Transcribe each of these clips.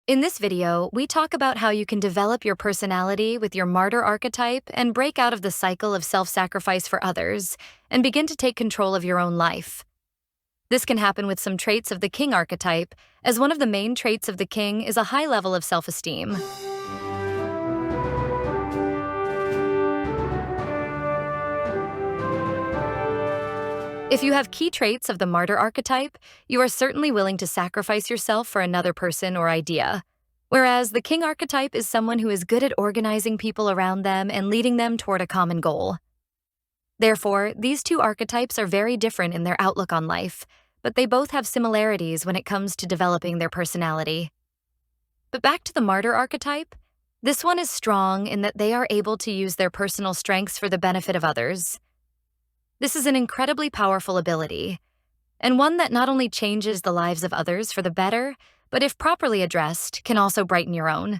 In this video, we talk about how you can develop your personality with your martyr archetype and break out of the cycle of self-sacrifice for others and begin to take control of your own life. This can happen with some traits of the king archetype, as one of the main traits of the king is a high level of self-esteem. If you have key traits of the martyr archetype, you are certainly willing to sacrifice yourself for another person or idea. Whereas the king archetype is someone who is good at organizing people around them and leading them toward a common goal. Therefore, these two archetypes are very different in their outlook on life, but they both have similarities when it comes to developing their personality. But back to the martyr archetype, this one is strong in that they are able to use their personal strengths for the benefit of others. This is an incredibly powerful ability, and one that not only changes the lives of others for the better, but if properly addressed, can also brighten your own.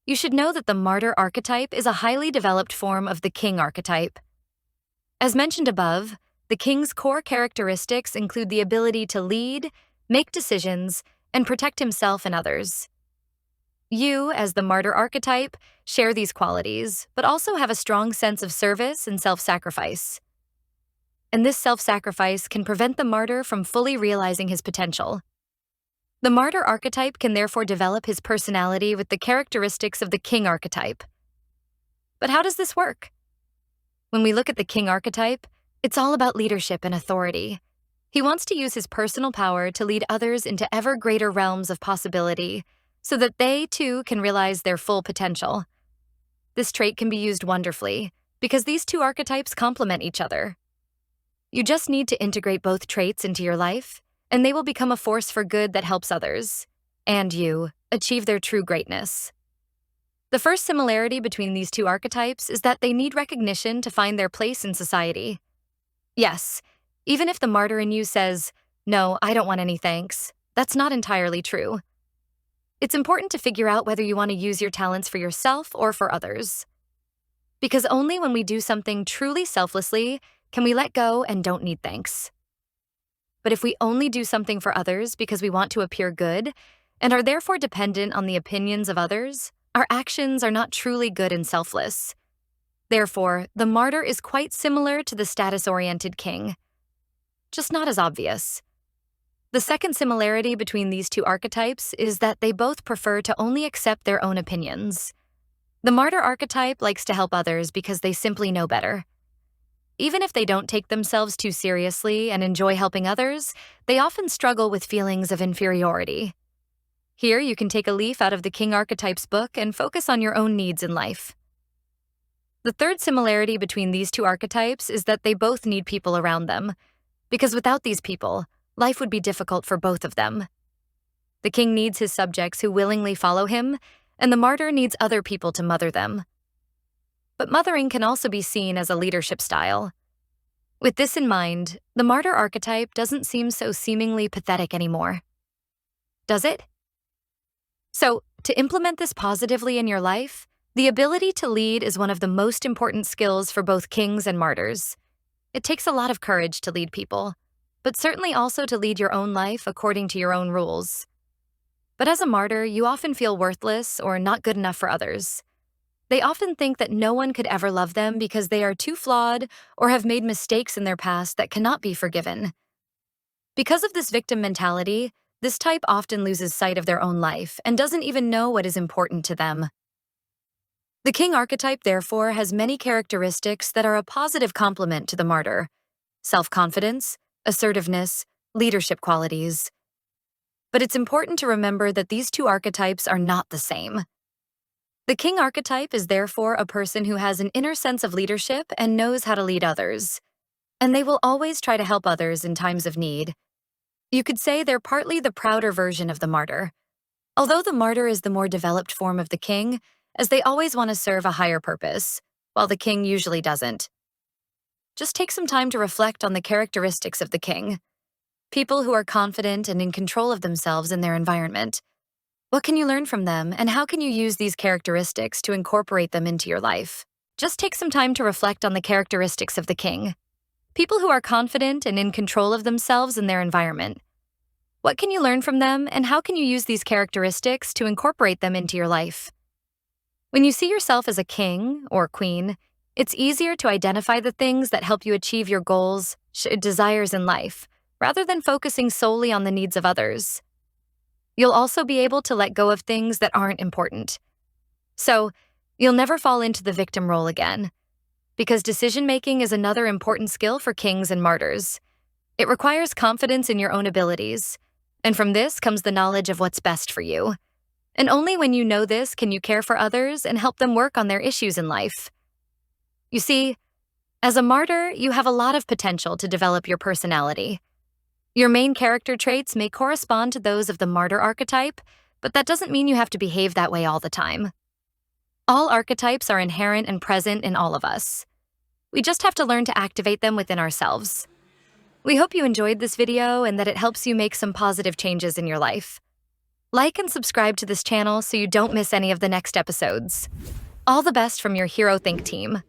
You should know that the martyr archetype is a highly developed form of the king archetype. As mentioned above, the king's core characteristics include the ability to lead, make decisions, and protect himself and others. You, as the martyr archetype, share these qualities, but also have a strong sense of service and self-sacrifice. And this self-sacrifice can prevent the martyr from fully realizing his potential. The martyr archetype can therefore develop his personality with the characteristics of the king archetype. But how does this work? When we look at the king archetype, it's all about leadership and authority. He wants to use his personal power to lead others into ever greater realms of possibility, so that they, too, can realize their full potential. This trait can be used wonderfully, because these two archetypes complement each other. You just need to integrate both traits into your life, and they will become a force for good that helps others, and you, achieve their true greatness. The first similarity between these two archetypes is that they need recognition to find their place in society. Yes, even if the martyr in you says, "No, I don't want any thanks," that's not entirely true. It's important to figure out whether you want to use your talents for yourself or for others. Because only when we do something truly selflessly can we let go and don't need thanks. But if we only do something for others because we want to appear good, and are therefore dependent on the opinions of others, our actions are not truly good and selfless. Therefore, the martyr is quite similar to the status-oriented king, just not as obvious. The second similarity between these two archetypes is that they both prefer to only accept their own opinions. The martyr archetype likes to help others because they simply know better. Even if they don't take themselves too seriously and enjoy helping others, they often struggle with feelings of inferiority. Here, you can take a leaf out of the king archetype's book and focus on your own needs in life. The third similarity between these two archetypes is that they both need people around them, because without these people, life would be difficult for both of them. The king needs his subjects who willingly follow him, and the martyr needs other people to mother them. But mothering can also be seen as a leadership style. With this in mind, the martyr archetype doesn't seem so seemingly pathetic anymore. Does it? So, to implement this positively in your life, the ability to lead is one of the most important skills for both kings and martyrs. It takes a lot of courage to lead people, but certainly also to lead your own life according to your own rules. But as a martyr, you often feel worthless or not good enough for others. They often think that no one could ever love them because they are too flawed or have made mistakes in their past that cannot be forgiven. Because of this victim mentality, this type often loses sight of their own life and doesn't even know what is important to them. The king archetype, therefore, has many characteristics that are a positive complement to the martyr: self-confidence, assertiveness, leadership qualities. But it's important to remember that these two archetypes are not the same. The king archetype is therefore a person who has an inner sense of leadership and knows how to lead others. And they will always try to help others in times of need. You could say they're partly the prouder version of the martyr. Although the martyr is the more developed form of the king, as they always want to serve a higher purpose, while the king usually doesn't. Just take some time to reflect on the characteristics of the king. People who are confident and in control of themselves in their environment. What can you learn from them, and how can you use these characteristics to incorporate them into your life? Just take some time to reflect on the characteristics of the king. People who are confident and in control of themselves in their environment. What can you learn from them, and how can you use these characteristics to incorporate them into your life? When you see yourself as a king or queen, it's easier to identify the things that help you achieve your goals, desires in life, rather than focusing solely on the needs of others. You'll also be able to let go of things that aren't important. So, you'll never fall into the victim role again, because decision-making is another important skill for kings and martyrs. It requires confidence in your own abilities, and from this comes the knowledge of what's best for you. And only when you know this can you care for others and help them work on their issues in life. You see, as a martyr, you have a lot of potential to develop your personality. Your main character traits may correspond to those of the martyr archetype, but that doesn't mean you have to behave that way all the time. All archetypes are inherent and present in all of us. We just have to learn to activate them within ourselves. We hope you enjoyed this video and that it helps you make some positive changes in your life. Like and subscribe to this channel so you don't miss any of the next episodes. All the best from your Hero Think team.